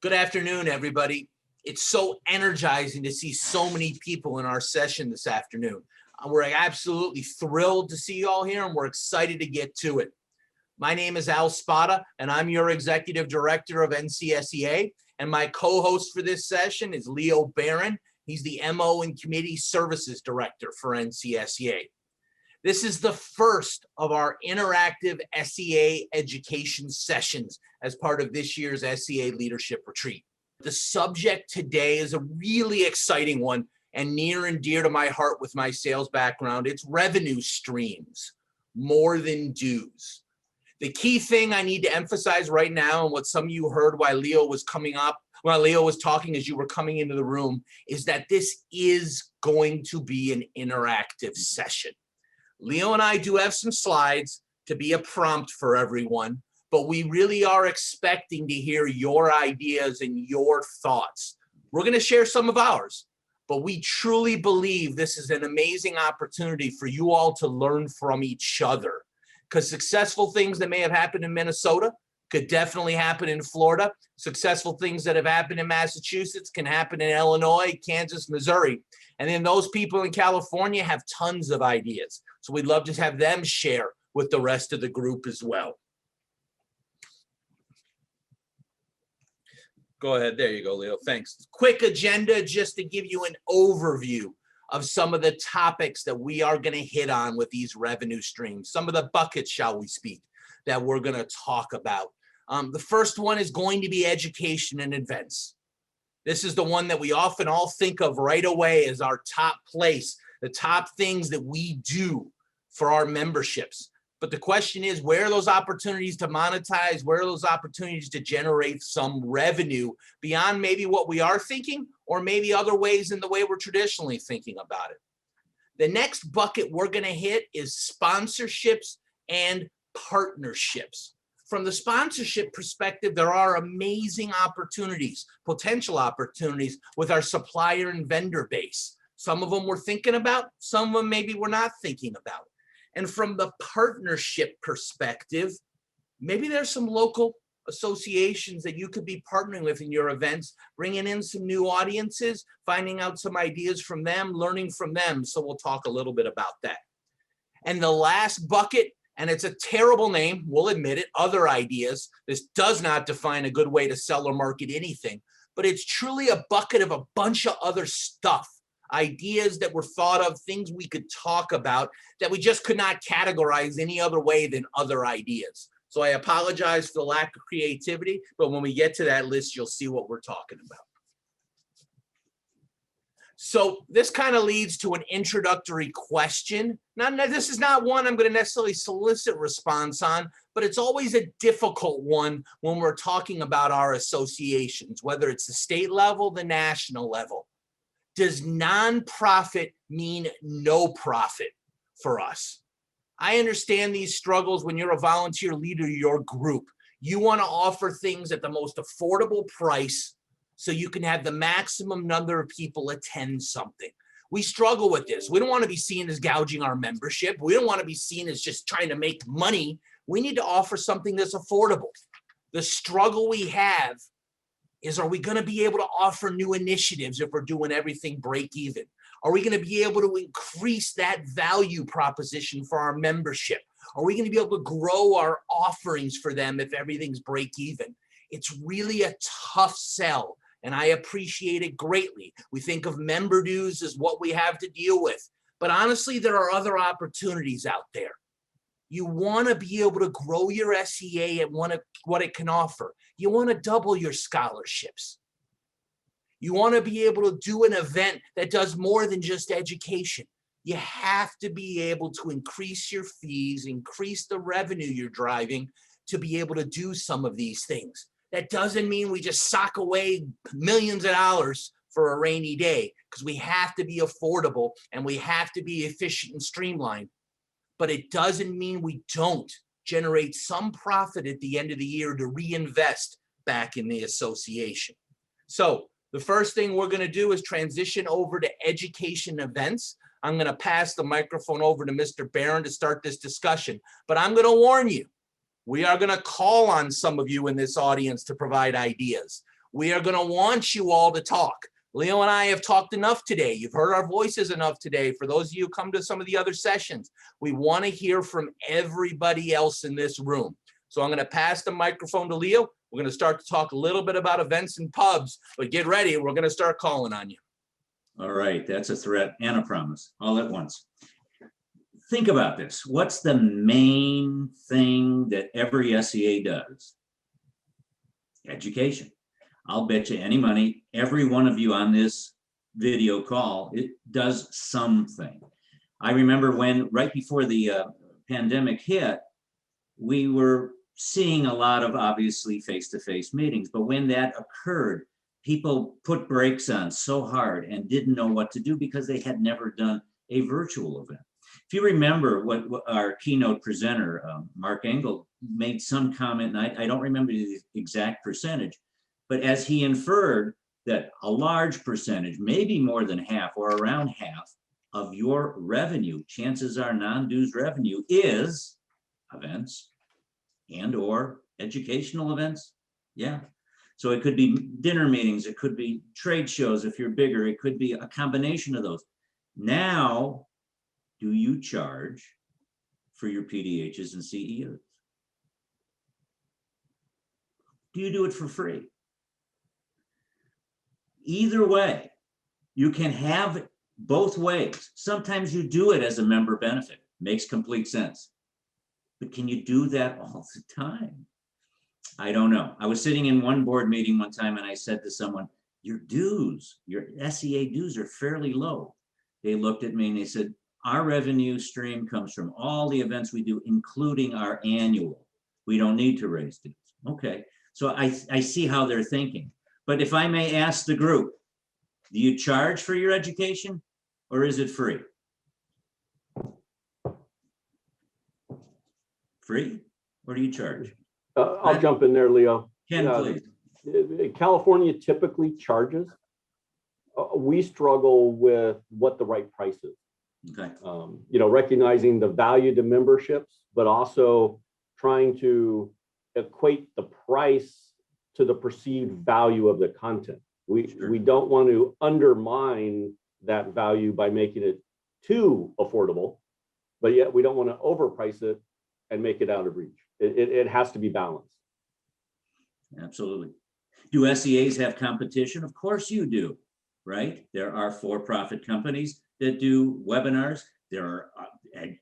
Good afternoon, everybody. It's so energizing to see so many people in our session this afternoon. We're absolutely thrilled to see you all here, and we're excited to get to it. My name is Al Spada, and I'm your Executive Director of NCSEA, and my co-host for this session is Leo Barron. He's the MO and Committee Services Director for NCSEA. This is the first of our interactive SEA education sessions as part of this year's SEA Leadership Retreat. The subject today is a really exciting one and near and dear to my heart with my sales background. It's revenue streams, more than dues. The key thing I need to emphasize right now, and what some of you heard while Leo was talking as you were coming into the room, is that this is going to be an interactive session. Leo and I do have some slides to be a prompt for everyone, but we really are expecting to hear your ideas and your thoughts. We're going to share some of ours, but we truly believe this is an amazing opportunity for you all to learn from each other, because successful things that may have happened in Minnesota could definitely happen in Florida. Successful things that have happened in Massachusetts can happen in Illinois, Kansas, Missouri. And then those people in California have tons of ideas. So we'd love to have them share with the rest of the group as well. Go ahead. There you go, Leo. Thanks. Quick agenda just to give you an overview of some of the topics that we are going to hit on with these revenue streams, some of the buckets, shall we speak, that we're going to talk about. The first one is going to be education and events. This is the one that we often all think of right away as our top place, the top things that we do for our memberships. But the question is, where are those opportunities to monetize? Where are those opportunities to generate some revenue beyond maybe what we are thinking, or maybe other ways in the way we're traditionally thinking about it? The next bucket we're going to hit is sponsorships and partnerships. From the sponsorship perspective, there are amazing opportunities, potential opportunities with our supplier and vendor base. Some of them we're thinking about, some of them maybe we're not thinking about. And from the partnership perspective, maybe there's some local associations that you could be partnering with in your events, bringing in some new audiences, finding out some ideas from them, learning from them. So we'll talk a little bit about that. And the last bucket, and it's a terrible name, we'll admit it, other ideas. This does not define a good way to sell or market anything, but it's truly a bucket of a bunch of other stuff. Ideas that were thought of, things we could talk about that we just could not categorize any other way than other ideas. So I apologize for the lack of creativity, but when we get to that list, you'll see what we're talking about. So this kind of leads to an introductory question. Now, this is not one I'm going to necessarily solicit response on, but it's always a difficult one when we're talking about our associations, whether it's the state level, the national level. Does nonprofit mean no profit for us? I understand these struggles when you're a volunteer leader of your group. You want to offer things at the most affordable price so you can have the maximum number of people attend something. We struggle with this. We don't want to be seen as gouging our membership. We don't want to be seen as just trying to make money. We need to offer something that's affordable. The struggle we have is, are we going to be able to offer new initiatives if we're doing everything break even? Are we going to be able to increase that value proposition for our membership? Are we going to be able to grow our offerings for them if everything's break even? It's really a tough sell, and I appreciate it greatly. We think of member dues as what we have to deal with, but honestly, there are other opportunities out there. You want to be able to grow your SEA and what it can offer. You want to double your scholarships. You want to be able to do an event that does more than just education. You have to be able to increase your fees, increase the revenue you're driving to be able to do some of these things. That doesn't mean we just sock away millions of dollars for a rainy day, because we have to be affordable and we have to be efficient and streamlined. But it doesn't mean we don't generate some profit at the end of the year to reinvest back in the association. So the first thing we're going to do is transition over to education events. I'm going to pass the microphone over to Mr. Barron to start this discussion, but I'm going to warn you, we are going to call on some of you in this audience to provide ideas. We are going to want you all to talk. Leo and I have talked enough today. You've heard our voices enough today. For those of you who come to some of the other sessions, we want to hear from everybody else in this room. So I'm going to pass the microphone to Leo. We're going to start to talk a little bit about events and pubs, but get ready. We're going to start calling on you. All right, that's a threat and a promise all at once. Think about this. What's the main thing that every SEA does? Education. I'll bet you any money, every one of you on this video call, it does something. I remember when, right before the pandemic hit, we were seeing a lot of obviously face-to-face meetings, but when that occurred, people put brakes on so hard and didn't know what to do because they had never done a virtual event. If you remember what our keynote presenter, Mark Engel, made some comment, and I don't remember the exact percentage, but as he inferred that a large percentage, maybe more than half or around half of your revenue, chances are non-dues revenue, is events and or educational events. Yeah. So it could be dinner meetings, it could be trade shows if you're bigger, it could be a combination of those. Now, do you charge for your PDHs and CEOs? Do you do it for free? Either way, you can have it both ways. Sometimes you do it as a member benefit, makes complete sense. But can you do that all the time? I don't know. I was sitting in one board meeting one time and I said to someone, your dues, your SEA dues are fairly low. They looked at me and they said, our revenue stream comes from all the events we do, including our annual. We don't need to raise dues. Okay, so I see how they're thinking. But if I may ask the group, do you charge for your education or is it free? Free or do you charge? I'll jump in there, Leo. Ken, please. California typically charges. We struggle with what the right price is. Okay. Recognizing the value to memberships, but also trying to equate the price to the perceived value of the content. We don't want to undermine that value by making it too affordable, but yet we don't want to overprice it and make it out of reach. It has to be balanced. Absolutely. Do SEAs have competition? Of course you do, right? There are for-profit companies that do webinars. There are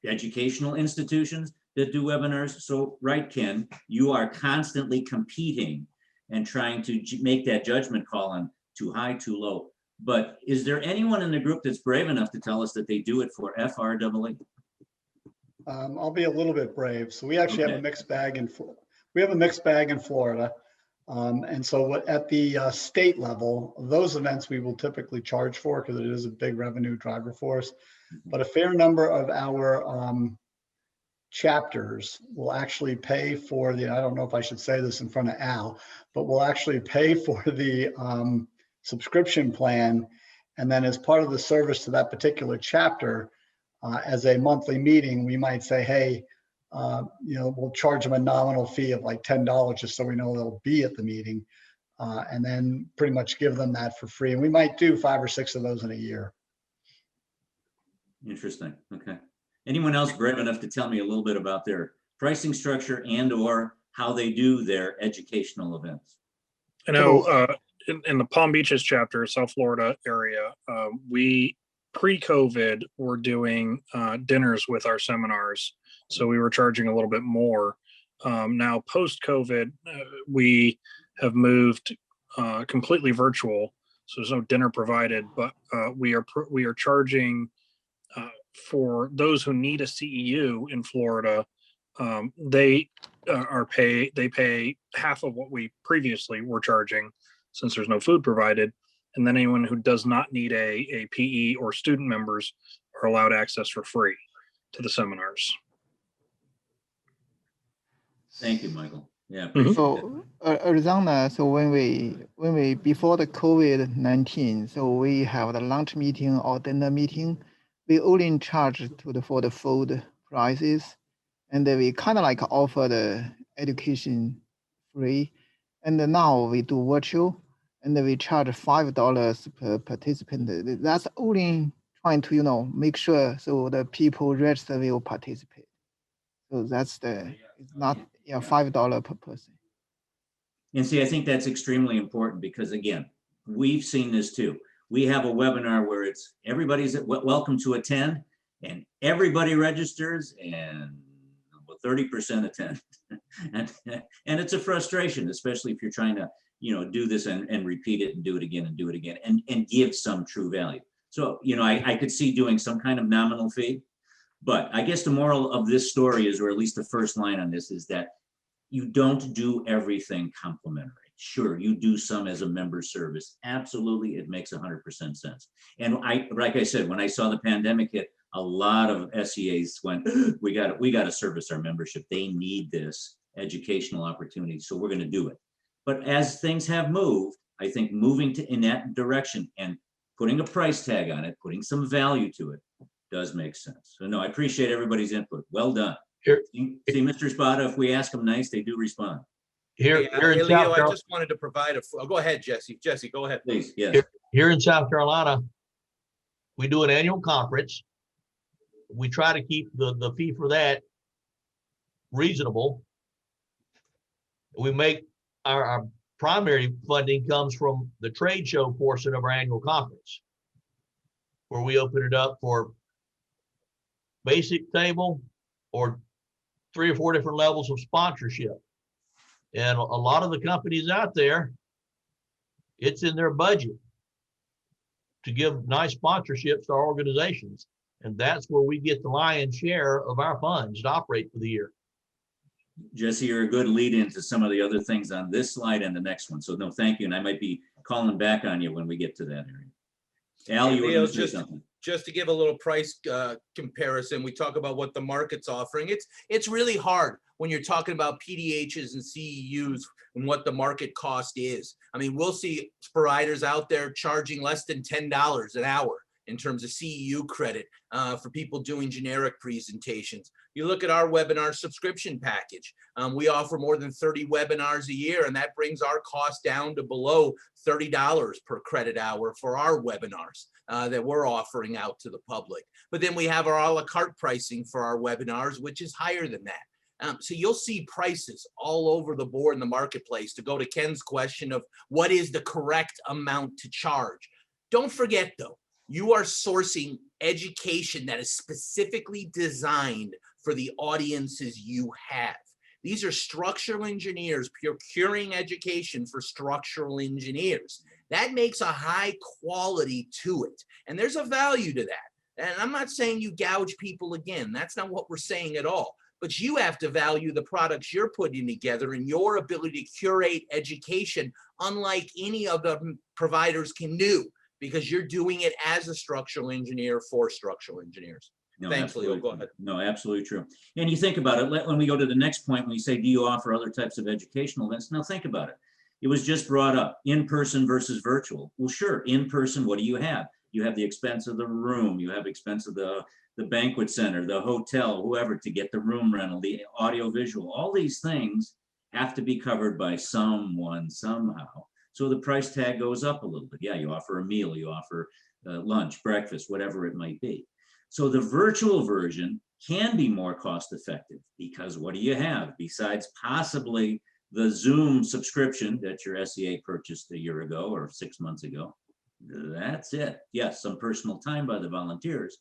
educational institutions that do webinars. So, right, Ken, you are constantly competing and trying to make that judgment call on too high, too low. But is there anyone in the group that's brave enough to tell us that they do it for FRAA? I'll be a little bit brave. So we actually have a mixed bag in Florida. And so at the state level, those events we will typically charge for because it is a big revenue driver for us. But a fair number of our chapters will actually pay for the, I don't know if I should say this in front of Al, but will actually pay for the subscription plan. And then as part of the service to that particular chapter, as a monthly meeting, we might say, hey, we'll charge them a nominal fee of like $10 just so we know they'll be at the meeting, and then pretty much give them that for free. And we might do 5 or 6 of those in a year. Interesting. Okay. Anyone else brave enough to tell me a little bit about their pricing structure and or how they do their educational events? I know in the Palm Beaches chapter, South Florida area, we pre-COVID were doing dinners with our seminars. So we were charging a little bit more. Now post-COVID, we have moved completely virtual. So there's no dinner provided, but we are charging for those who need a CEU in Florida. They pay half of what we previously were charging since there's no food provided. And then anyone who does not need a PE or student members are allowed access for free to the seminars. Thank you, Michael. Yeah. So Arizona, so when we before the COVID-19, so we have the lunch meeting or dinner meeting, we only charge for the food prices, and then we kind of like offer the education free. And now we do virtual. and we charge $5 per participant. That's only trying to make sure so the people register will participate. So that's it's not $5 per person. And see, I think that's extremely important because again, we've seen this too. We have a webinar where it's everybody's welcome to attend and everybody registers and 30% attend. and it's a frustration, especially if you're trying to, do this and repeat it and do it again and do it again and give some true value. So, I could see doing some kind of nominal fee, but I guess the moral of this story is, or at least the first line on this is that you don't do everything complimentary. Sure, you do some as a member service. Absolutely, it makes 100% sense. And like I said, when I saw the pandemic hit, a lot of SEAs went, we got to service our membership. They need this educational opportunity, so we're going to do it. But as things have moved, I think moving in that direction and putting a price tag on it, putting some value to it, does make sense. So no, I appreciate everybody's input. Well done. Here, see, Mr. Spada, if we ask them nice, they do respond. here in Leo, South I Carolina, just wanted to provide go ahead, Jesse. Jesse, go ahead. Please, yes. here in South Carolina, we do an annual conference. We try to keep the fee for that reasonable. We make our primary funding comes from the trade show portion of our annual conference, where we open it up for basic table or 3 or 4 different levels of sponsorship. And a lot of the companies out there, it's in their budget to give nice sponsorships to our organizations. And that's where we get the lion's share of our funds to operate for the year. Jesse, you're a good lead into some of the other things on this slide and the next one. So no, thank you. And I might be calling back on you when we get to that area. Al, you were going to say something. Just to give a little price comparison, we talk about what the market's offering. It's really hard when you're talking about PDHs and CEUs and what the market cost is. I mean, we'll see providers out there charging less than $10 an hour in terms of CEU credit for people doing generic presentations. You look at our webinar subscription package. We offer more than 30 webinars a year, and that brings our cost down to below $30 per credit hour for our webinars that we're offering out to the public. But then we have our a la carte pricing for our webinars, which is higher than that. So you'll see prices all over the board in the marketplace. To go to Ken's question of what is the correct amount to charge. Don't forget though, you are sourcing education that is specifically designed for the audiences you have. These are structural engineers procuring education for structural engineers. That makes a high quality to it. And there's a value to that. And I'm not saying you gouge people again. That's not what we're saying at all. But you have to value the products you're putting together and your ability to curate education unlike any of the providers can do, because you're doing it as a structural engineer for structural engineers. No, Thanks, Leo. Go ahead. No, absolutely true. And you think about it, when we go to the next point, when you say, do you offer other types of educational events? Now think about it. It was just brought up, in-person versus virtual. Well, sure, in-person, what do you have? You have the expense of the room, you have expense of the banquet center, the hotel, whoever, to get the room rental, the audio visual, all these things have to be covered by someone somehow. So the price tag goes up a little bit. Yeah, you offer a meal, you offer lunch, breakfast, whatever it might be. So the virtual version can be more cost effective because what do you have besides possibly the Zoom subscription that your SEA purchased a year ago or 6 months ago? That's it. Yes, some personal time by the volunteers.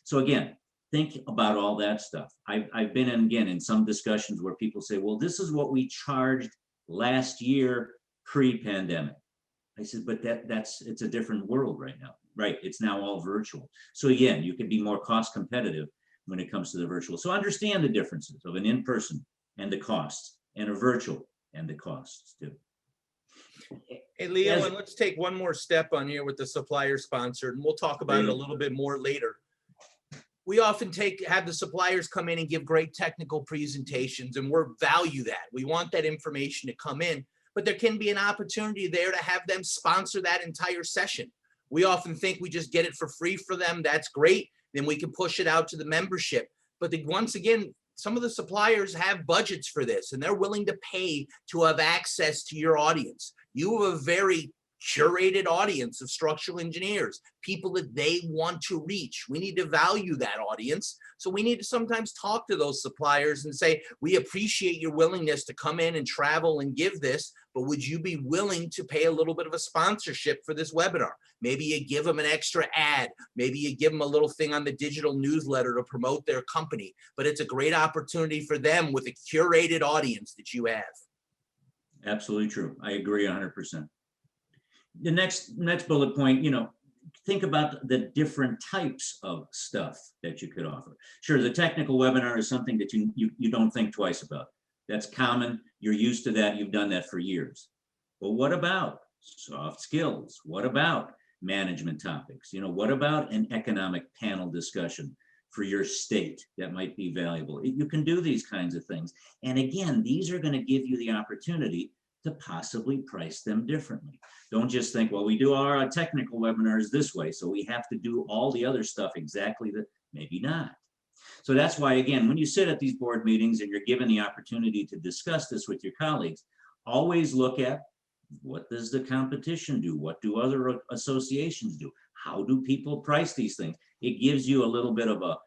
So again, think about all that stuff. I've been in some discussions where people say, well, this is what we charged last year pre-pandemic. I said, but it's a different world right now. Right, it's now all virtual. So again, you can be more cost competitive when it comes to the virtual. So understand the differences of an in-person and the costs, and a virtual and the costs too. Hey, Leo, and let's take one more step on here with the supplier sponsored, and we'll talk about it a little bit more later. We often have the suppliers come in and give great technical presentations, and we value that. We want that information to come in, but there can be an opportunity there to have them sponsor that entire session. We often think we just get it for free for them. That's great. Then we can push it out to the membership. But once again, some of the suppliers have budgets for this, and they're willing to pay to have access to your audience. You have a very curated audience of structural engineers, people that they want to reach. We need to value that audience. So we need to sometimes talk to those suppliers and say, we appreciate your willingness to come in and travel and give this, but would you be willing to pay a little bit of a sponsorship for this webinar? Maybe you give them an extra ad. Maybe you give them a little thing on the digital newsletter to promote their company, but it's a great opportunity for them with a curated audience that you have. Absolutely true. I agree 100%. The next bullet point, think about the different types of stuff that you could offer. Sure, the technical webinar is something that you don't think twice about. That's common. You're used to that. You've done that for years. But what about soft skills? What about management topics? What about an economic panel discussion for your state that might be valuable? You can do these kinds of things. And again, these are going to give you the opportunity to possibly price them differently. Don't just think, well, we do our technical webinars this way, so we have to do all the other stuff exactly that, maybe not. So that's why, again, when you sit at these board meetings and you're given the opportunity to discuss this with your colleagues, always look at what does the competition do? What do other associations do? How do people price these things? It gives you a little bit of a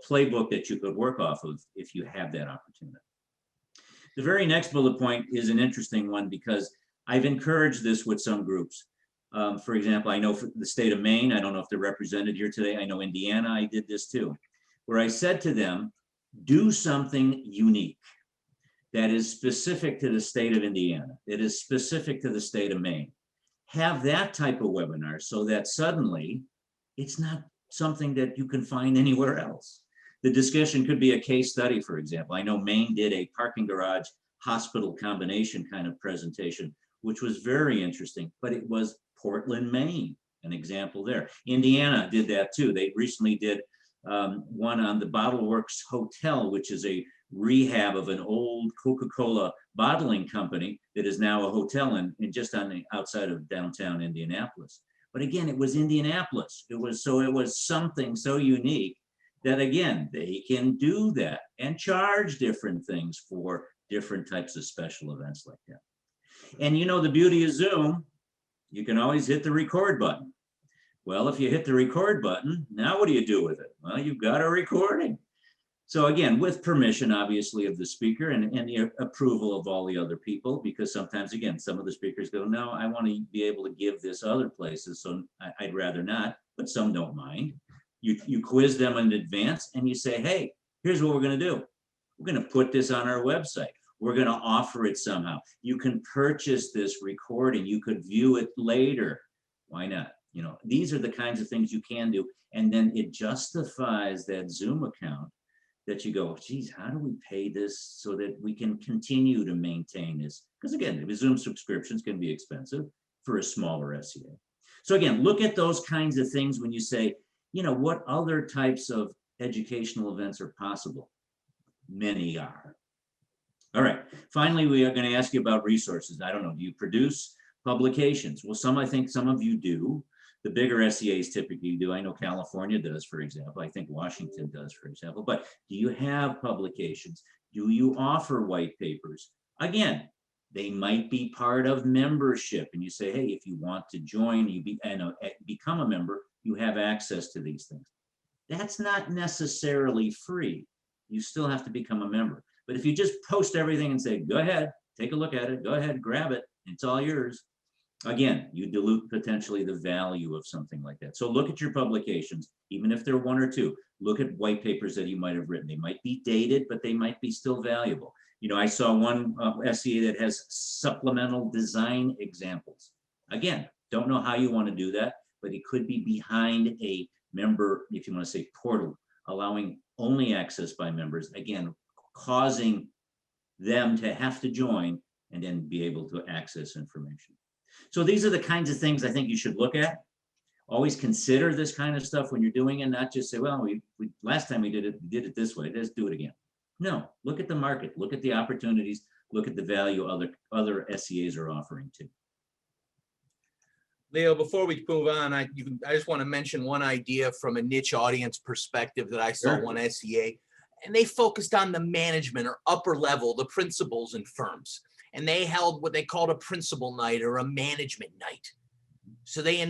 playbook that you could work off of if you have that opportunity. The very next bullet point is an interesting one because I've encouraged this with some groups. For example, I know for the state of Maine, I don't know if they're represented here today. I know Indiana, I did this too, where I said to them, do something unique that is specific to the state of Indiana, that is specific to the state of Maine. Have that type of webinar so that suddenly it's not something that you can find anywhere else. The discussion could be a case study, for example. I know Maine did a parking garage hospital combination kind of presentation, which was very interesting, but it was Portland, Maine, an example there. Indiana did that too. They recently did one on the Bottle Works Hotel, which is a rehab of an old Coca-Cola bottling company that is now a hotel in just on the outside of downtown Indianapolis. But again, it was Indianapolis. It was something so unique that again, they can do that and charge different things for different types of special events like that. And the beauty of Zoom, you can always hit the record button. Well, if you hit the record button, now what do you do with it? Well, you've got a recording. So again, with permission, obviously, of the speaker and the approval of all the other people, because sometimes, again, some of the speakers go, no, I want to be able to give this other places, so I'd rather not, but some don't mind. You quiz them in advance and you say, hey, here's what we're going to do. We're going to put this on our website. We're going to offer it somehow. You can purchase this recording. You could view it later. Why not? These are the kinds of things you can do. And then it justifies that Zoom account that you go, geez, how do we pay this so that we can continue to maintain this? Because again, the Zoom subscriptions can be expensive for a smaller SEA. So again, look at those kinds of things when you say, what other types of educational events are possible? Many are. All right, finally, we are going to ask you about resources. I don't know, do you produce publications? Well, I think some of you do. The bigger SEAs typically do. I know California does, for example. I think Washington does, for example. But do you have publications? Do you offer white papers? Again, they might be part of membership. And you say, hey, if you want to join, become a member, you have access to these things. That's not necessarily free. You still have to become a member. But if you just post everything and say, go ahead, take a look at it, go ahead, grab it, it's all yours. Again, you dilute potentially the value of something like that. So look at your publications, even if they're one or two. Look at white papers that you might have written. They might be dated, but they might be still valuable. I saw one SEA that has supplemental design examples. Again, don't know how you want to do that, but it could be behind a member, if you want to say portal, allowing only access by members, again, causing them to have to join and then be able to access information. So these are the kinds of things I think you should look at. Always consider this kind of stuff when you're doing it, not just say, well, we last time we did it this way, let's do it again. No, look at the market, look at the opportunities, look at the value other SEAs are offering too. Leo, before we move on, I just want to mention one idea from a niche audience perspective that I saw one SEA, and they focused on the management or upper level, the principals in firms. And they held what they called a principal night or a management night. So they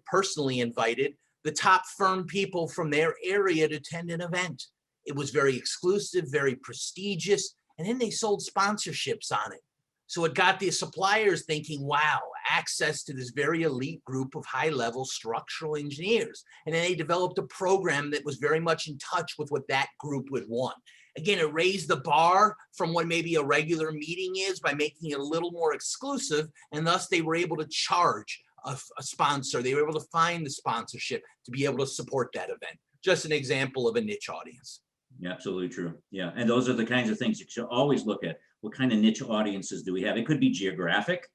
personally invited the top firm people from their area to attend an event. It was very exclusive, very prestigious, and then they sold sponsorships on it. So it got the suppliers thinking, wow, access to this very elite group of high-level structural engineers. And then they developed a program that was very much in touch with what that group would want. Again, it raised the bar from what maybe a regular meeting is by making it a little more exclusive, and thus they were able to charge a sponsor. They were able to find the sponsorship to be able to support that event. Just an example of a niche audience. Yeah, absolutely true. Yeah, and those are the kinds of things you should always look at. What kind of niche audiences do we have? It could be geographic.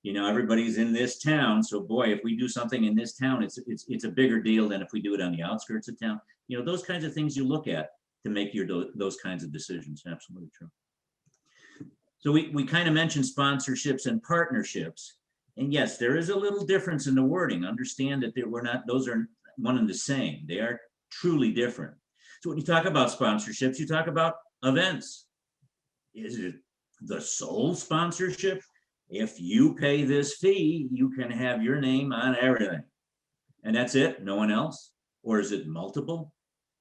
You know, everybody's in this town, so boy, if we do something in this town, it's a bigger deal than if we do it on the outskirts of town. You know, those kinds of things you look at to make those kinds of decisions. Absolutely true. So we kind of mentioned sponsorships and partnerships, and yes, there is a little difference in the wording. Understand that those are one and the same. They are truly different. So when you talk about sponsorships, you talk about events. Is it the sole sponsorship? If you pay this fee, you can have your name on everything. And that's it, no one else? Or is it multiple?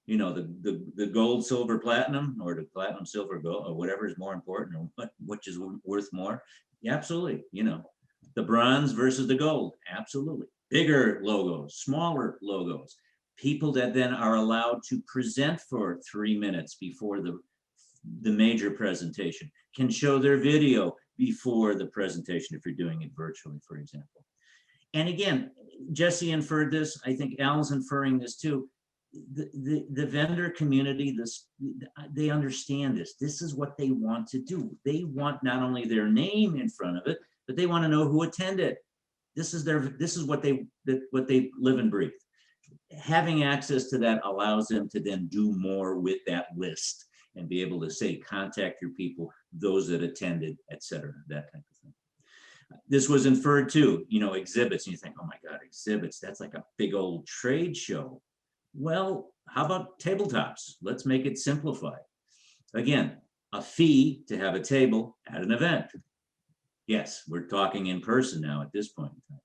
You know, the gold, silver, platinum, or the platinum, silver, gold, or whatever is more important, or which is worth more? Yeah, absolutely. You know, the bronze versus the gold, absolutely. Bigger logos, smaller logos. People that then are allowed to present for 3 minutes before the major presentation, can show their video before the presentation if you're doing it virtually, for example. And again, Jesse inferred this, I think Al's inferring this too. The vendor community, they understand this. This is what they want to do. They want not only their name in front of it, but they want to know who attended. This is what they live and breathe. Having access to that allows them to then do more with that list and be able to say, contact your people, those that attended, et cetera, that type of thing. This was inferred too, you know, exhibits, and you think, oh my God, exhibits, that's like a big old trade show. Well, how about tabletops? Let's make it simplified. Again, a fee to have a table at an event. Yes, we're talking in person now at this point in time.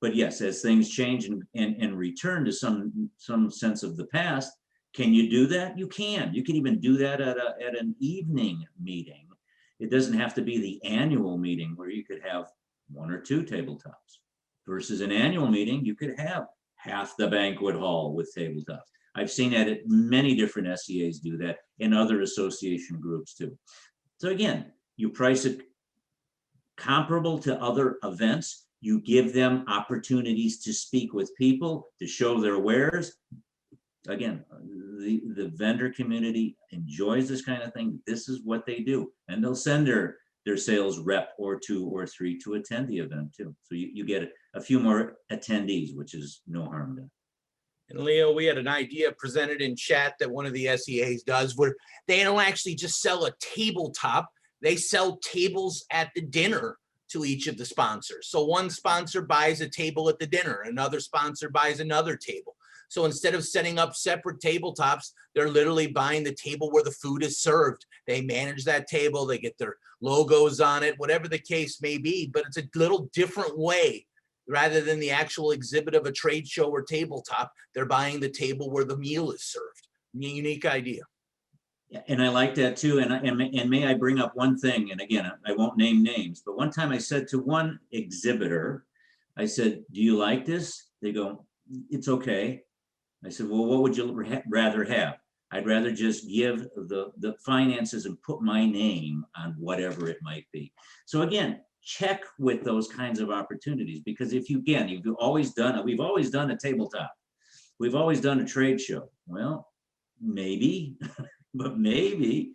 But yes, as things change and return to some sense of the past, can you do that? You can. You can even do that at an evening meeting. It doesn't have to be the annual meeting where you could have 1 or 2 tabletops. Versus an annual meeting, you could have half the banquet hall with tabletops. I've seen that at many different SEAs do that, and other association groups too. So again, you price it comparable to other events. You give them opportunities to speak with people, to show their wares. Again, the vendor community enjoys this kind of thing. This is what they do. And they'll send their sales rep or 2 or 3 to attend the event too. So you get a few more attendees, which is no harm done. And Leo, we had an idea presented in chat that one of the SEAs does where they don't actually just sell a tabletop. They sell tables at the dinner to each of the sponsors. So one sponsor buys a table at the dinner, another sponsor buys another table. So instead of setting up separate tabletops, they're literally buying the table where the food is served. They manage that table, they get their logos on it, whatever the case may be, but it's a little different way. Rather than the actual exhibit of a trade show or tabletop, they're buying the table where the meal is served. Unique idea. Yeah, and I like that too. And may I bring up one thing? And again, I won't name names, but one time I said to one exhibitor, I said, "Do you like this?" They go, "It's okay." I said, "Well, what would you rather have?" "I'd rather just give the finances and put my name on whatever it might be." So again, check with those kinds of opportunities, because we've always done a tabletop. We've always done a trade show. Well, maybe, but maybe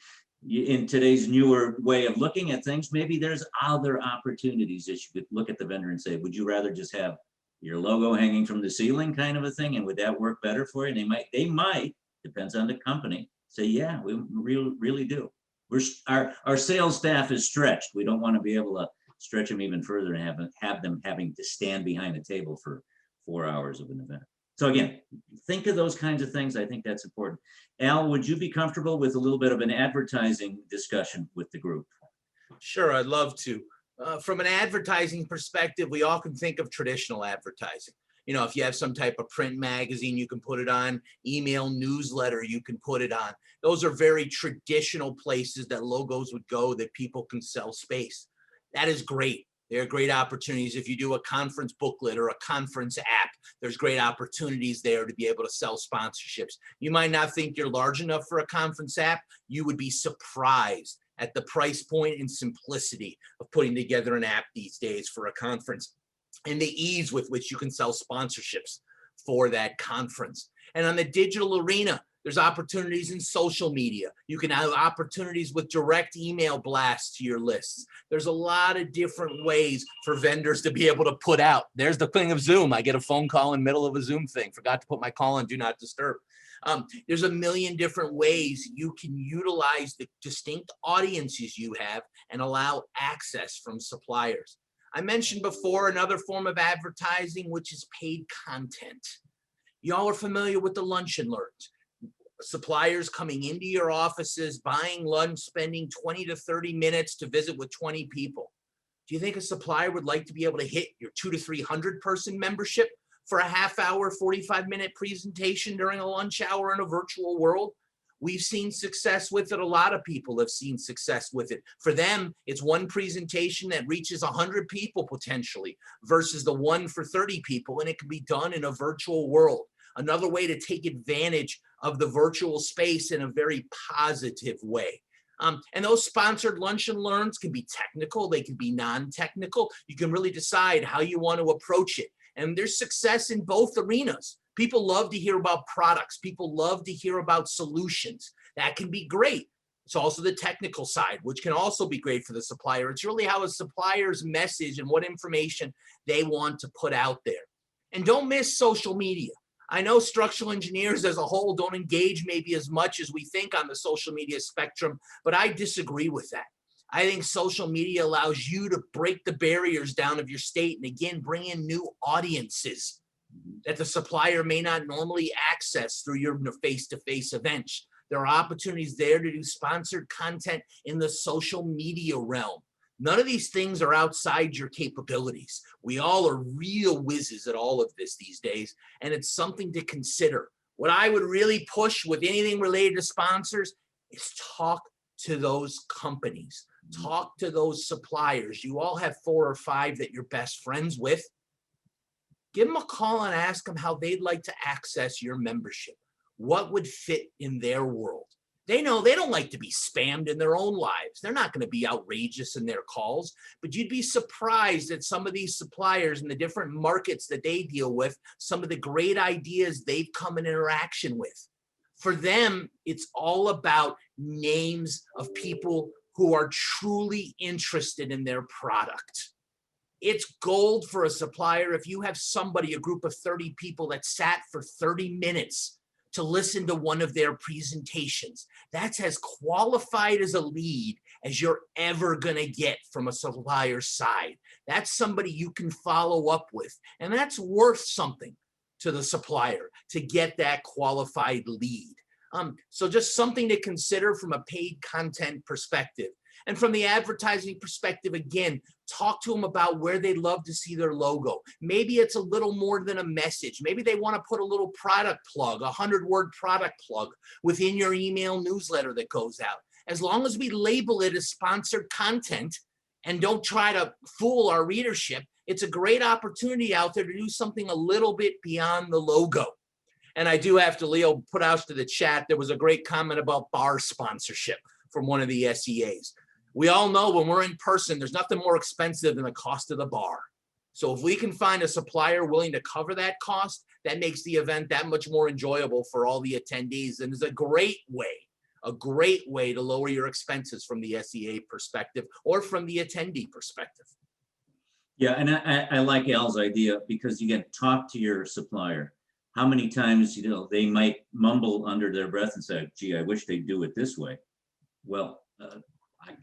in today's newer way of looking at things, maybe there's other opportunities that you could look at the vendor and say, would you rather just have your logo hanging from the ceiling kind of a thing? And would that work better for you? And they might, depends on the company, say, yeah, we really do. Our sales staff is stretched. We don't want to be able to stretch them even further and have them having to stand behind a table for 4 hours of an event. So again, think of those kinds of things. I think that's important. Al, would you be comfortable with a little bit of an advertising discussion with the group? Sure, I'd love to. From an advertising perspective, we often think of traditional advertising. You know, if you have some type of print magazine, you can put it on, email newsletter, you can put it on. Those are very traditional places that logos would go that people can sell space. That is great. There are great opportunities. If you do a conference booklet or a conference app, there's great opportunities there to be able to sell sponsorships. You might not think you're large enough for a conference app. You would be surprised at the price point and simplicity of putting together an app these days for a conference, and the ease with which you can sell sponsorships for that conference. And on the digital arena, there's opportunities in social media. You can have opportunities with direct email blasts to your lists. There's a lot of different ways for vendors to be able to put out. There's the thing of Zoom. I get a phone call in the middle of a Zoom thing. Forgot to put my call on do not disturb. There's a million different ways you can utilize the distinct audiences you have and allow access from suppliers. I mentioned before another form of advertising, which is paid content. Y'all are familiar with the lunch and learns. Suppliers coming into your offices, buying lunch, spending 20 to 30 minutes to visit with 20 people. Do you think a supplier would like to be able to hit your 200 to 300 person membership for a half hour, 45-minute presentation during a lunch hour in a virtual world? We've seen success with it. A lot of people have seen success with it. For them, it's one presentation that reaches 100 people potentially versus the one for 30 people, and it can be done in a virtual world. Another way to take advantage of the virtual space in a very positive way. And those sponsored lunch and learns can be technical, they can be non-technical. You can really decide how you want to approach it. And there's success in both arenas. People love to hear about products. People love to hear about solutions. That can be great. It's also the technical side, which can also be great for the supplier. It's really how a supplier's message and what information they want to put out there. And don't miss social media. I know structural engineers as a whole don't engage maybe as much as we think on the social media spectrum, but I disagree with that. I think social media allows you to break the barriers down of your state and again, bring in new audiences that the supplier may not normally access through your face-to-face events. There are opportunities there to do sponsored content in the social media realm. None of these things are outside your capabilities. We all are real whizzes at all of this these days, and it's something to consider. What I would really push with anything related to sponsors is talk to those companies, talk to those suppliers. You all have 4 or 5 that you're best friends with. Give them a call and ask them how they'd like to access your membership. What would fit in their world? They know they don't like to be spammed in their own lives. They're not going to be outrageous in their calls, but you'd be surprised at some of these suppliers and the different markets that they deal with, some of the great ideas they've come in interaction with. For them, it's all about names of people who are truly interested in their product. It's gold for a supplier if you have somebody, a group of 30 people that sat for 30 minutes to listen to one of their presentations. That's as qualified as a lead as you're ever gonna get from a supplier's side. That's somebody you can follow up with, and that's worth something to the supplier to get that qualified lead. So just something to consider from a paid content perspective. And from the advertising perspective, again, talk to them about where they'd love to see their logo. Maybe it's a little more than a message. Maybe they want to put a little product plug, a 100-word product plug within your email newsletter that goes out. As long as we label it as sponsored content and don't try to fool our readership, it's a great opportunity out there to do something a little bit beyond the logo. And I do have to, Leo, put out to the chat, there was a great comment about bar sponsorship from one of the SEAs. We all know when we're in person, there's nothing more expensive than the cost of the bar. So if we can find a supplier willing to cover that cost, that makes the event that much more enjoyable for all the attendees. And it's a great way to lower your expenses from the SEA perspective or from the attendee perspective. Yeah, and I like Al's idea because you can talk to your supplier. How many times, they might mumble under their breath and say, gee, I wish they'd do it this way. Well, I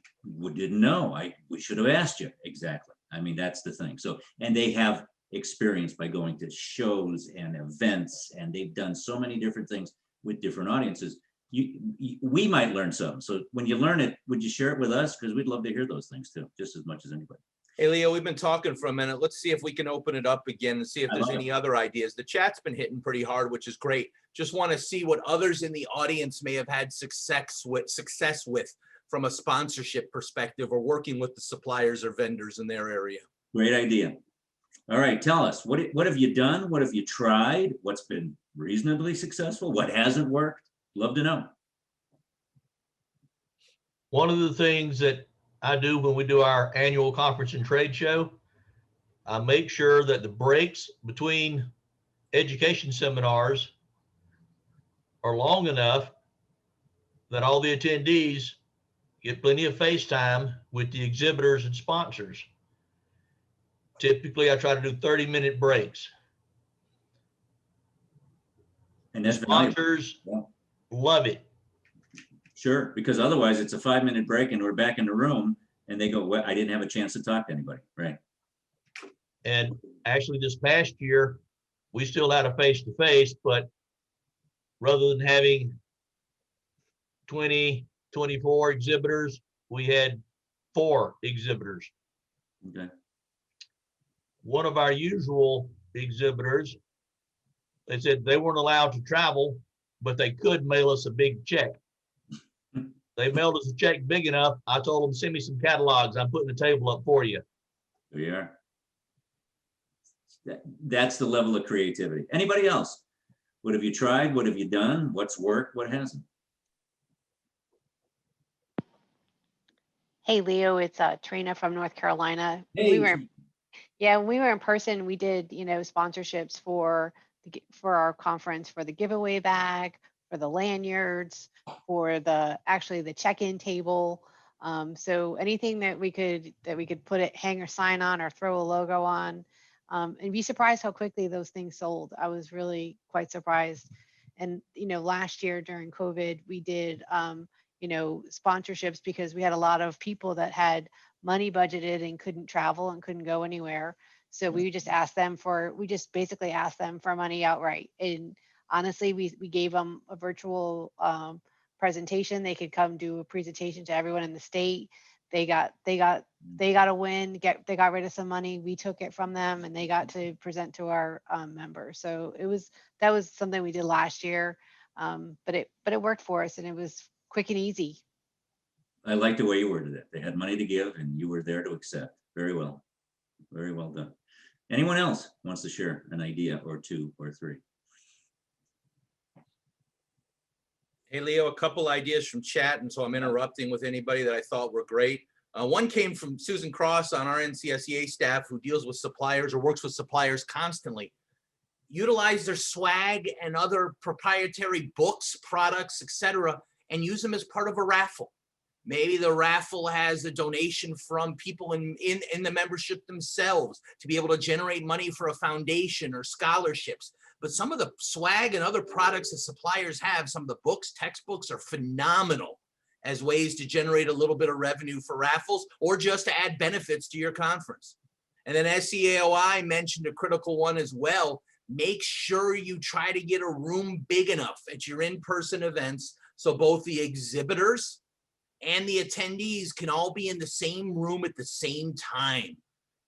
didn't know. We should have asked you. Exactly. I mean, that's the thing. So, and they have experience by going to shows and events, and they've done so many different things with different audiences. We might learn something. So when you learn it, would you share it with us? Because we'd love to hear those things too, just as much as anybody. Hey, Leo, we've been talking for a minute. Let's see if we can open it up again and see if I there's love any other ideas. The chat's been hitting pretty hard, which is great. Just want to see what others in the audience may have had success with from a sponsorship perspective or working with the suppliers or vendors in their area. Great idea. All right, tell us, what have you done? What have you tried? What's been reasonably successful? What hasn't worked? Love to know. One of the things that I do when we do our annual conference and trade show, I make sure that the breaks between education seminars are long enough that all the attendees get plenty of face time with the exhibitors and sponsors. Typically, I try to do 30-minute breaks. And that's valuable. Sponsors Yeah. love it. Sure, because otherwise it's a 5-minute break and we're back in the room and they go, well, I didn't have a chance to talk to anybody, right? And actually this past year, we still had a face-to-face, but rather than having 20, 24 exhibitors, we had 4 exhibitors. Okay. One of our usual exhibitors, they said they weren't allowed to travel, but they could mail us a big check. They mailed us a check big enough. I told them, send me some catalogs. I'm putting the table up for you. There you are. That's the level of creativity. Anybody else? What have you tried? What have you done? What's worked? What hasn't? Hey, Leo, it's Trina from North Carolina. Hey, When we were in person, we did, sponsorships for our conference, for the giveaway bag, for the lanyards, for the check-in table. So anything that we could hang or sign on or throw a logo on, and be surprised how quickly those things sold. I was really quite surprised. And last year during COVID, we did sponsorships because we had a lot of people that had money budgeted and couldn't travel and couldn't go anywhere. So we just basically asked them for money outright. And honestly, we gave them a virtual presentation. They could come do a presentation to everyone in the state. They got a win. They got rid of some money. We took it from them, and they got to present to our members. So that was something we did last year, but it worked for us, and it was quick and easy. I like the way you worded it. They had money to give and you were there to accept. Very well. Very well done. Anyone else wants to share an idea or 2 or 3? Hey, Leo, a couple ideas from chat, and so I'm interrupting with anybody that I thought were great. One came from Susan Cross on our NCSEA staff, who deals with suppliers or works with suppliers constantly. Utilize their swag and other proprietary books, products, etc., and use them as part of a raffle. Maybe the raffle has a donation from people in the membership themselves to be able to generate money for a foundation or scholarships. But some of the swag and other products that suppliers have, some of the books, textbooks, are phenomenal as ways to generate a little bit of revenue for raffles or just to add benefits to your conference. And then SEAOI mentioned a critical one as well. Make sure you try to get a room big enough at your in-person events so both the exhibitors and the attendees can all be in the same room at the same time.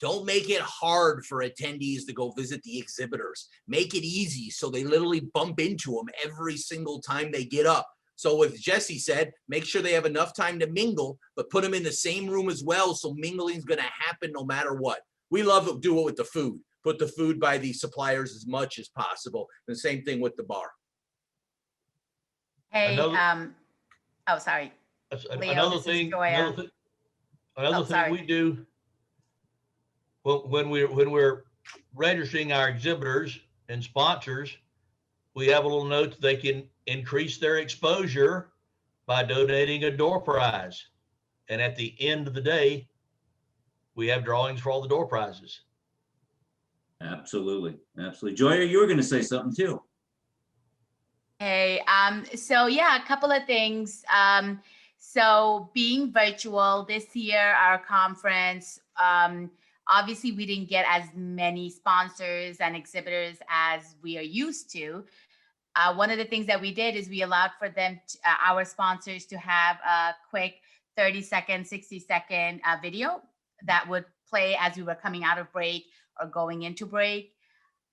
Don't make it hard for attendees to go visit the exhibitors. Make it easy so they literally bump into them every single time they get up. So with Jesse said, make sure they have enough time to mingle, but put them in the same room as well, so mingling is going to happen no matter what. We love to do it with the food. Put the food by the suppliers as much as possible. The same thing with the bar. Hey, Another- oh, sorry. Leo, Another this is thing, Joya. another thing sorry. we do when we're registering our exhibitors and sponsors, we have a little note that they can increase their exposure by donating a door prize. And at the end of the day, we have drawings for all the door prizes. Absolutely. Absolutely. Joya, you were going to say something too. Hey, so yeah, a couple of things. So being virtual this year, our conference, obviously we didn't get as many sponsors and exhibitors as we are used to. One of the things that we did is we allowed for them, our sponsors, to have a quick 30-second, 60-second video that would play as we were coming out of break or going into break.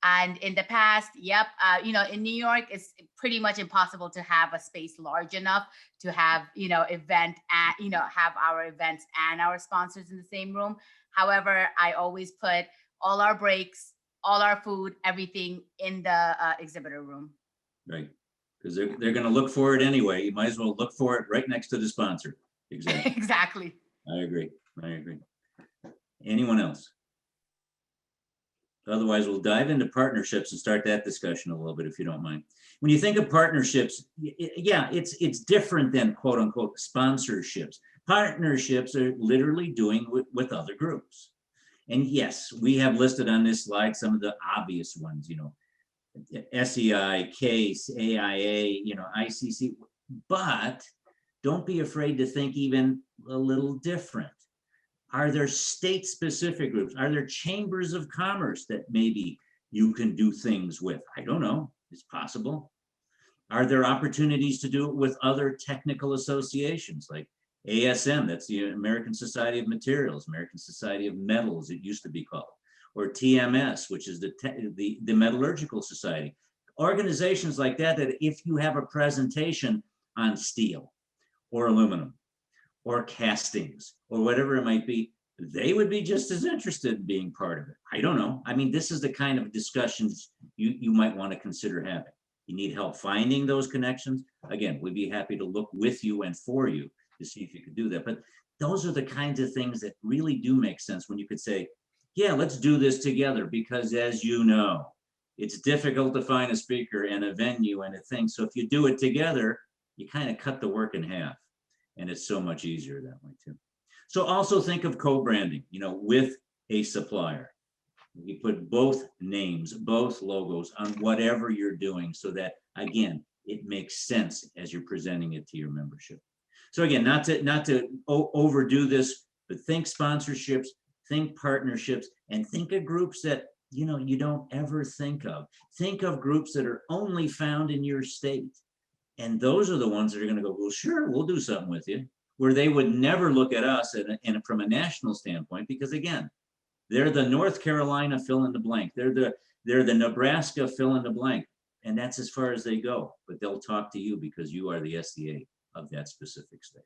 And in the past, yep, in New York, it's pretty much impossible to have a space large enough to have, have our events and our sponsors in the same room. However, I always put all our breaks, all our food, everything in the exhibitor room. Right, because they're going to look for it anyway. You might as well look for it right next to the sponsor. Exactly. Exactly. I agree. Anyone else? Otherwise, we'll dive into partnerships and start that discussion a little bit, if you don't mind. When you think of partnerships, yeah, it's different than quote unquote sponsorships. Partnerships are literally doing with other groups. And yes, we have listed on this slide some of the obvious ones, SEI, CASE, AIA, ICC, but don't be afraid to think even a little different. Are there state-specific groups? Are there chambers of commerce that maybe you can do things with? I don't know. It's possible. Are there opportunities to do it with other technical associations like ASM, that's the American Society of Materials, American Society of Metals, it used to be called, or TMS, which is the Metallurgical Society. Organizations like that if you have a presentation on steel or aluminum, or castings, or whatever it might be, they would be just as interested in being part of it. I don't know. I mean, this is the kind of discussions you might want to consider having. You need help finding those connections. Again, we'd be happy to look with you and for you to see if you could do that. But those are the kinds of things that really do make sense when you could say, yeah, let's do this together, because as you know, it's difficult to find a speaker and a venue and a thing. So if you do it together, you kind of cut the work in half. And it's so much easier that way too. So also think of co-branding, with a supplier. You put both names, both logos on whatever you're doing so that, again, it makes sense as you're presenting it to your membership. So again, not to overdo this, but think sponsorships, think partnerships, and think of groups that, you don't ever think of. Think of groups that are only found in your state. And those are the ones that are going to go, well, sure, we'll do something with you, where they would never look at us from a national standpoint, because again, they're the North Carolina fill in the blank. They're the Nebraska fill in the blank. And that's as far as they go, but they'll talk to you because you are the SDA of that specific state.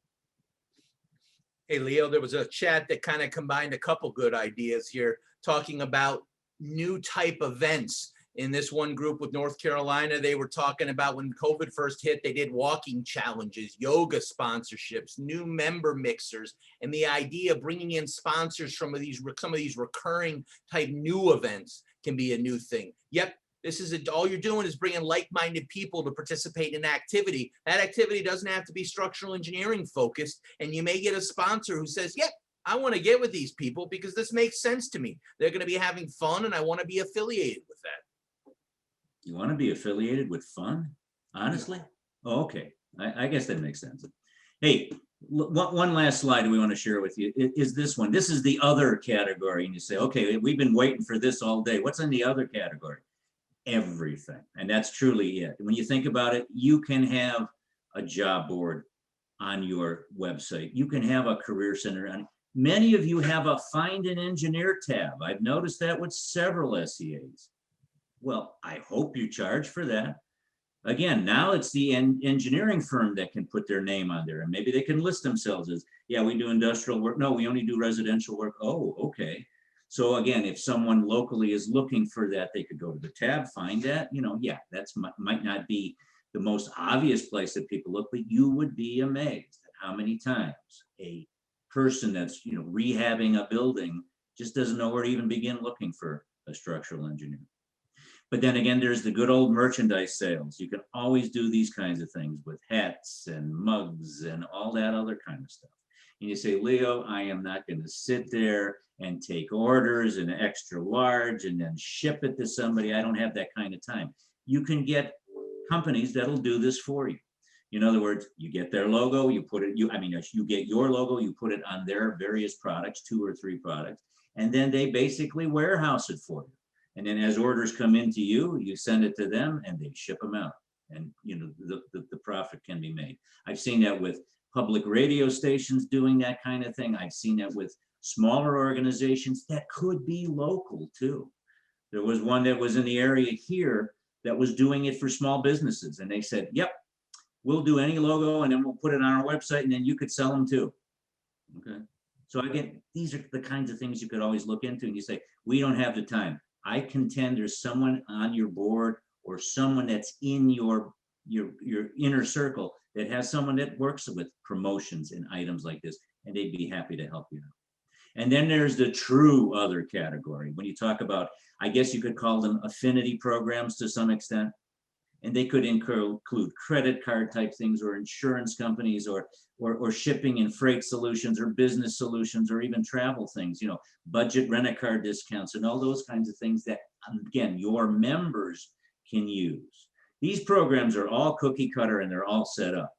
Hey, Leo, there was a chat that kind of combined a couple good ideas here, talking about new type events. In this one group with North Carolina, they were talking about when COVID first hit, they did walking challenges, yoga sponsorships, new member mixers, and the idea of bringing in sponsors from some of these recurring type new events can be a new thing. Yep, all you're doing is bringing like-minded people to participate in activity. That activity doesn't have to be structural engineering focused, and you may get a sponsor who says, yep, I want to get with these people because this makes sense to me. They're going to be having fun, and I want to be affiliated with that. You want to be affiliated with fun? Honestly? Oh, okay. I guess that makes sense. Hey, one last slide we want to share with you is this one. This is the other category. And you say, okay, we've been waiting for this all day. What's in the other category? Everything. And that's truly it. When you think about it, you can have a job board on your website. You can have a career center. And many of you have a find an engineer tab. I've noticed that with several SEAs. Well, I hope you charge for that. Again, now it's the engineering firm that can put their name on there, and maybe they can list themselves as, yeah, we do industrial work. No, we only do residential work. Oh, okay. So again, if someone locally is looking for that, they could go to the tab, find that, yeah, that's might not be the most obvious place that people look, but you would be amazed at how many times a person that's, rehabbing a building just doesn't know where to even begin looking for a structural engineer. But then again, there's the good old merchandise sales. You can always do these kinds of things with hats and mugs and all that other kind of stuff. And you say, Leo, I am not going to sit there and take orders in extra large and then ship it to somebody. I don't have that kind of time. You can get companies that'll do this for you. In other words, you get their logo, you get your logo, you put it on their various products, 2 or 3 products, and then they basically warehouse it for you. And then as orders come into you, you send it to them and they ship them out. And the profit can be made. I've seen that with public radio stations doing that kind of thing. I've seen that with smaller organizations that could be local too. There was one that was in the area here that was doing it for small businesses. And they said, yep, we'll do any logo and then we'll put it on our website and then you could sell them too. Okay. So again, these are the kinds of things you could always look into and you say, we don't have the time. I contend there's someone on your board or someone that's in your inner circle that has someone that works with promotions and items like this, and they'd be happy to help you out. And then there's the true other category. When you talk about, I guess you could call them affinity programs to some extent, and they could include credit card type things or insurance companies or shipping and freight solutions or business solutions or even travel things, you know, budget rent-a-car discounts and all those kinds of things that, again, your members can use. These programs are all cookie cutter and they're all set up.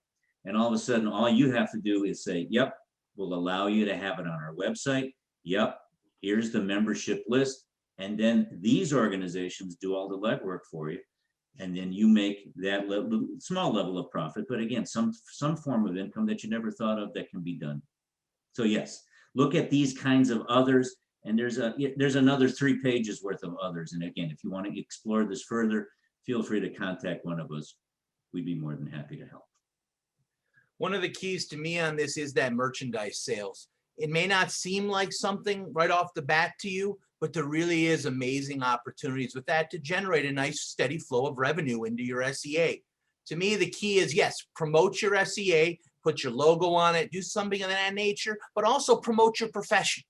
And all of a sudden, all you have to do is say, yep, we'll allow you to have it on our website. Yep, here's the membership list. And then these organizations do all the legwork for you. And then you make that small level of profit, but again, some form of income that you never thought of that can be done. So yes, look at these kinds of others. And there's another 3 pages worth of others. And again, if you want to explore this further, feel free to contact one of us. We'd be more than happy to help. One of the keys to me on this is that merchandise sales. It may not seem like something right off the bat to you, but there really is amazing opportunities with that to generate a nice steady flow of revenue into your SEA. To me, the key is, yes, promote your SEA, put your logo on it, do something of that nature, but also promote your profession.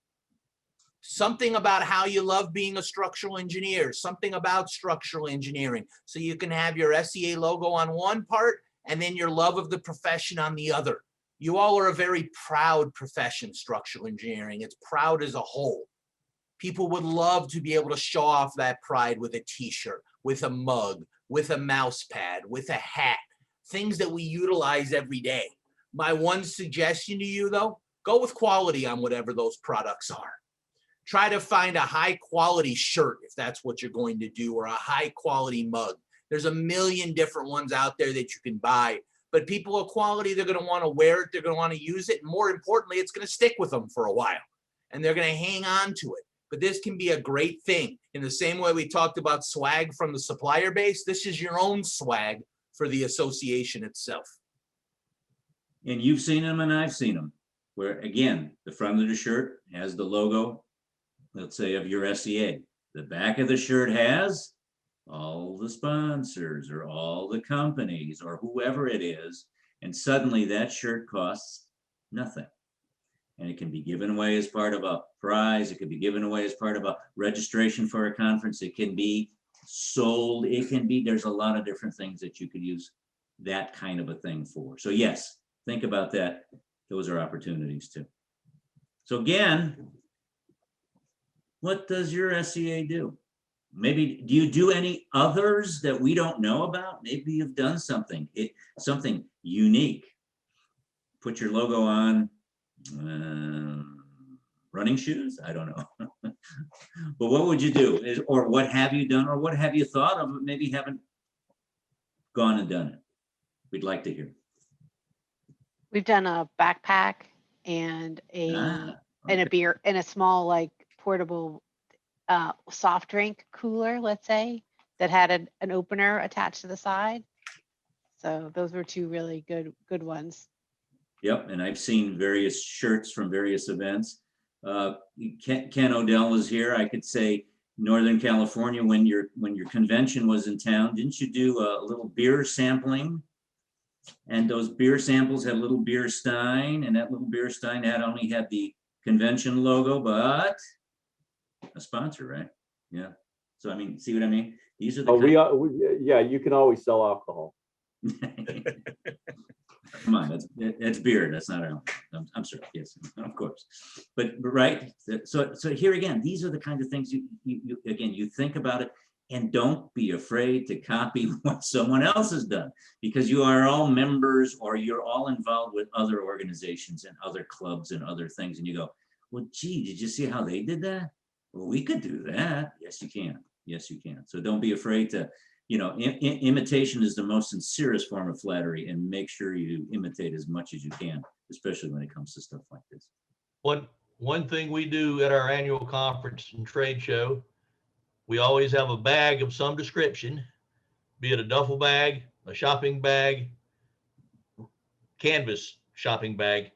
Something about how you love being a structural engineer, something about structural engineering. So you can have your SEA logo on one part and then your love of the profession on the other. You all are a very proud profession, structural engineering. It's proud as a whole. People would love to be able to show off that pride with a t-shirt, with a mug, with a mouse pad, with a hat, things that we utilize every day. My one suggestion to you though, go with quality on whatever those products are. Try to find a high quality shirt if that's what you're going to do, or a high quality mug. There's a million different ones out there that you can buy, but people of quality, they're going to want to wear it. They're going to want to use it. And more importantly, it's going to stick with them for a while and they're going to hang on to it. But this can be a great thing. In the same way we talked about swag from the supplier base, this is your own swag for the association itself. And you've seen them and I've seen them, where again, the front of the shirt has the logo, let's say, of your SEA. The back of the shirt has all the sponsors or all the companies or whoever it is. And suddenly that shirt costs nothing. And it can be given away as part of a prize. It could be given away as part of a registration for a conference. It can be sold. It can be, there's a lot of different things that you could use that kind of a thing for. So yes, think about that. Those are opportunities too. So again, what does your SEA do? Maybe, do you do any others that we don't know about? Maybe you've done something unique. Put your logo on running shoes? I don't know. But what would you do? Or what have you done? Or what have you thought of, but maybe haven't gone and done it? We'd like to hear. We've done a backpack and and a beer and a small like portable soft drink cooler, let's say, that had an opener attached to the side. So those were 2 really good ones. Yep, and I've seen various shirts from various events. Ken Odell is here. I could say Northern California, when your convention was in town, didn't you do a little beer sampling? And those beer samples had a little beer stein, and that little beer stein only had the convention logo, but a sponsor, right? Yeah. So I mean, see what I mean? These are the yeah, you can always sell alcohol. Come on, that's beer. That's not our. I'm sorry. Yes, of course. But right. So here again, these are the kinds of things you think about it, and don't be afraid to copy what someone else has done, because you are all members or you're all involved with other organizations and other clubs and other things, and you go, well, gee, did you see how they did that? Well, we could do that. Yes, you can. Yes, you can. So don't be afraid to. You know, imitation is the most sincerest form of flattery, and make sure you imitate as much as you can, especially when it comes to stuff like this. One one thing we do at our annual conference and trade show, we always have a bag of some description, be it a duffel bag, a shopping bag, canvas shopping bag,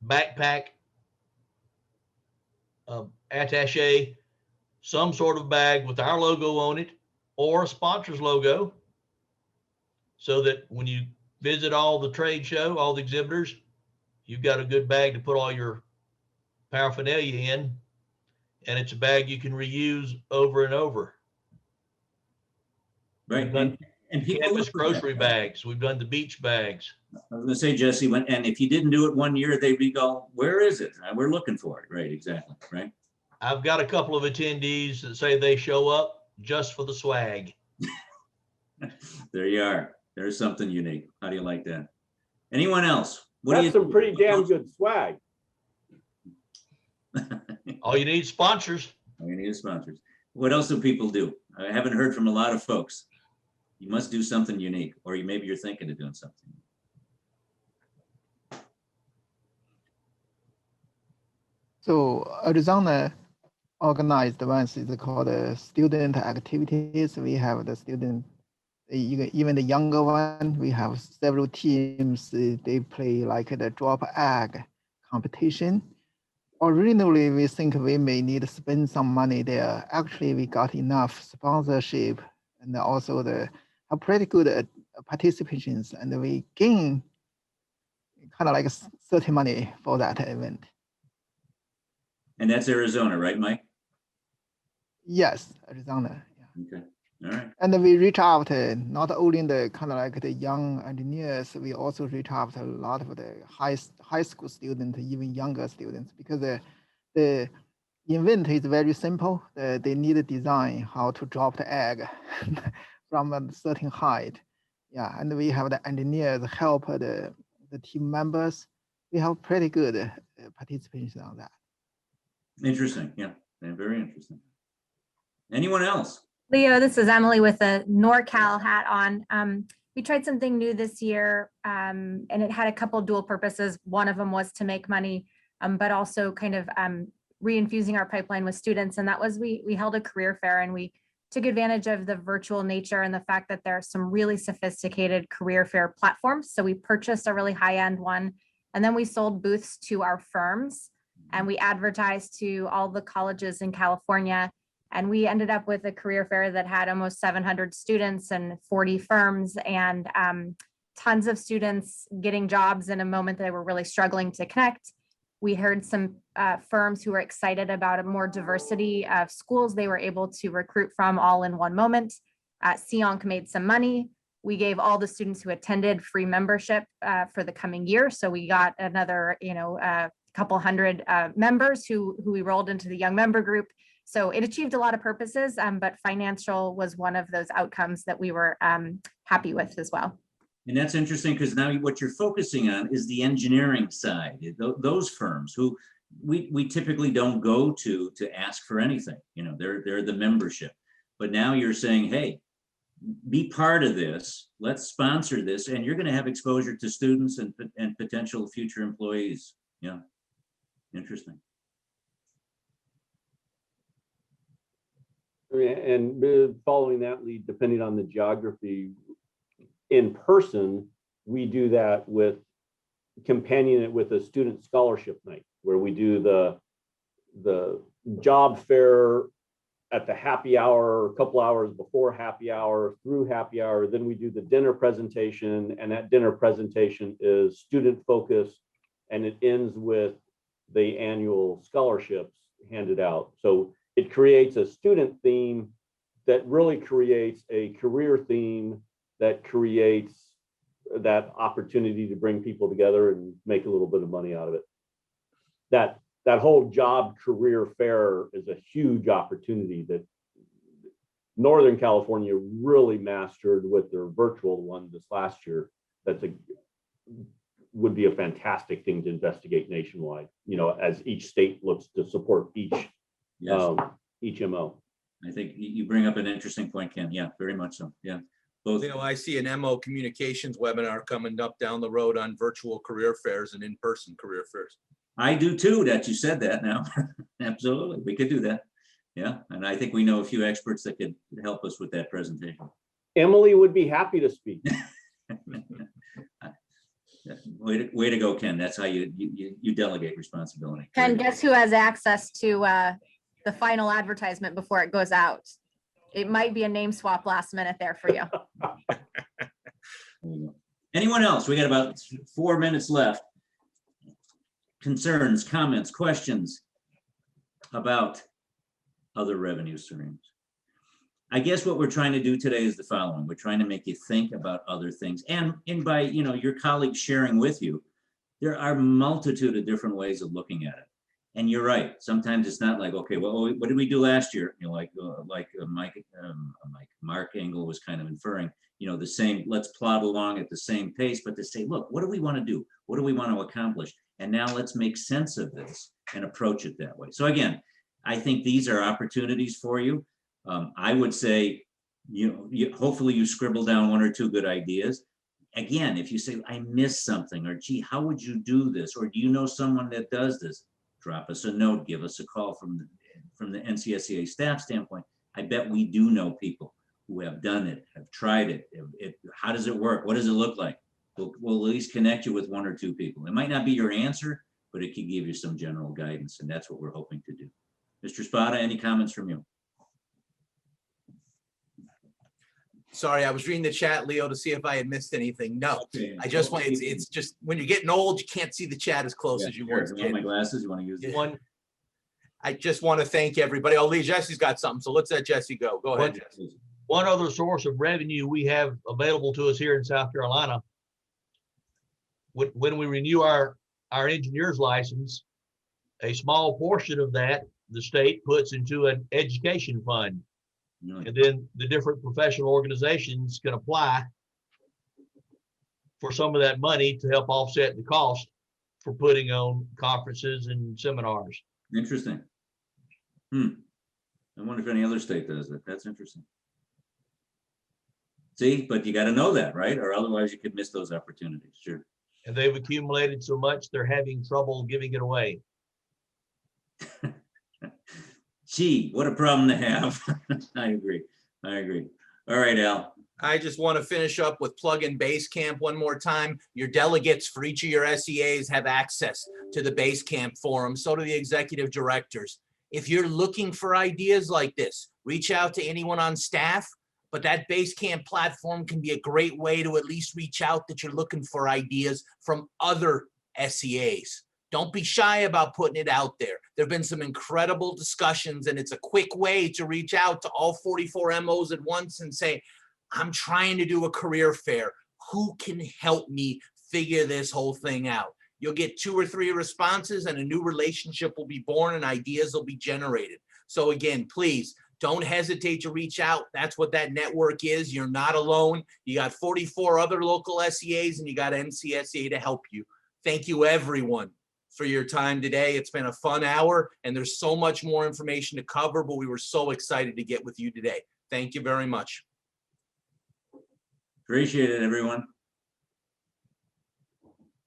backpack, attaché, some sort of bag with our logo on it or a sponsor's logo, so that when you visit all the trade show, all the exhibitors, you've got a good bag to put all your paraphernalia in, and it's a bag you can reuse over and over. Right. We've done And people canvas look for that. grocery bags. We've done the beach bags. I was gonna say, Jesse, and if you didn't do it one year, they'd be go, where is it? We're looking for it. Right, exactly, right? I've got a couple of attendees that say they show up just for the swag. There you are. There's something unique. How do you like that? Anyone else? What That's some pretty damn good swag. All you need is sponsors. We need sponsors. What else do people do? I haven't heard from a lot of folks. You must do something unique, or maybe you're thinking of doing something. So Arizona organized ones is called student activities. We have the student, even the younger one, we have several teams. They play like the drop egg competition. Originally, we think we may need to spend some money there. Actually, we got enough sponsorship and also have pretty good participations, and we gain kind of like certain money for that event. And that's Arizona, right, Mike? Yes, Arizona. Yeah. Okay, all right. And we reach out not only the kind of like the young engineers, we also reach out to a lot of the high school students, even younger students, because the event is very simple. They need to design how to drop the egg from a certain height. Yeah, and we have the engineers help the team members. We have pretty good participation on that. Interesting, yeah, very interesting. Anyone else? Leo, this is Emily with a NorCal hat on. We tried something new this year, and it had a couple dual purposes. One of them was to make money, but also kind of reinfusing our pipeline with students. And that was we held a career fair, and we took advantage of the virtual nature and the fact that there are some really sophisticated career fair platforms. So we purchased a really high-end one, and then we sold booths to our firms, and we advertised to all the colleges in California. And we ended up with a career fair that had almost 700 students and 40 firms, and tons of students getting jobs in a moment that they were really struggling to connect. We heard some firms who were excited about a more diversity of schools they were able to recruit from all in one moment. Sionc made some money. We gave all the students who attended free membership for the coming year. So we got another, couple hundred members who we rolled into the young member group. So it achieved a lot of purposes, but financial was one of those outcomes that we were happy with as well. And that's interesting, because now what you're focusing on is the engineering side. Those firms who we typically don't go to ask for anything. They're the membership. But now you're saying, hey, be part of this. Let's sponsor this, and you're going to have exposure to students and potential future employees. Yeah, interesting. And following that lead, depending on the geography, in person, we do that with companioning it with a student scholarship night, where we do the job fair at the happy hour, a couple hours before happy hour, through happy hour. Then we do the dinner presentation, and that dinner presentation is student focused, and it ends with the annual scholarships handed out. So it creates a student theme that really creates a career theme that creates that opportunity to bring people together and make a little bit of money out of it. That whole job career fair is a huge opportunity that Northern California really mastered with their virtual one this last year. Would be a fantastic thing to investigate nationwide, as each state looks to support each MO. I think you bring up an interesting point, Ken. Yeah, very much so. Yeah. Both. I see an MO communications webinar coming up down the road on virtual career fairs and in-person career fairs. I do too, that you said that now. Absolutely, we could do that. Yeah, and I think we know a few experts that could help us with that presentation. Emily would be happy to speak. Way to go, Ken. That's how you delegate responsibility. Ken, guess who has access to the final advertisement before it goes out? It might be a name swap last minute there for you. Anyone else? We got about 4 minutes left. Concerns, comments, questions about other revenue streams? I guess what we're trying to do today is the following. We're trying to make you think about other things. And by, your colleagues sharing with you, there are a multitude of different ways of looking at it. And you're right. Sometimes it's not like, okay, well, what did we do last year? Mark Engel was kind of inferring, the same, let's plod along at the same pace, but to say, look, what do we want to do? What do we want to accomplish? And now let's make sense of this and approach it that way. So again, I think these are opportunities for you. I would say, hopefully you scribble down 1 or 2 good ideas. Again, if you say, I missed something, or gee, how would you do this? Or do you know someone that does this? Drop us a note, give us a call from the NCSEA staff standpoint. I bet we do know people who have done it, have tried it. How does it work? What does it look like? We'll at least connect you with 1 or 2 people. It might not be your answer, but it can give you some general guidance, and that's what we're hoping to do. Mr. Spada, any comments from you? Sorry, I was reading the chat, Leo, to see if I had missed anything. No, Okay. I just want, it's just, when you're getting old, you can't see the chat as close as you Sure. once You want my did. glasses? You want to use Yeah. one? I just want to thank everybody. Oh, Lee, Jesse's got something, so let's let Jesse go. Go ahead, Jesse. One other source of revenue we have available to us here in South Carolina, when we renew our engineer's license, a small portion of that the state puts into an education fund. And then the different professional organizations can apply for some of that money to help offset the cost for putting on conferences and seminars. Interesting. I wonder if any other state does that. That's interesting. See, but you got to know that, right? Or otherwise you could miss those opportunities. Sure. And they've accumulated so much, they're having trouble giving it away. Gee, what a problem to have. I agree. All right, Al. I just want to finish up with plug-in Basecamp one more time. Your delegates for each of your SEAs have access to the Basecamp forum. So do the executive directors. If you're looking for ideas like this, reach out to anyone on staff, but that Basecamp platform can be a great way to at least reach out that you're looking for ideas from other SEAs. Don't be shy about putting it out there. There've been some incredible discussions, and it's a quick way to reach out to all 44 MOs at once and say, I'm trying to do a career fair. Who can help me figure this whole thing out? You'll get 2 or 3 responses, and a new relationship will be born and ideas will be generated. So again, please don't hesitate to reach out. That's what that network is. You're not alone. You got 44 other local SEAs, and you got NCSEA to help you. Thank you, everyone, for your time today. It's been a fun hour, and there's so much more information to cover, but we were so excited to get with you today. Thank you very much. Appreciate it, everyone.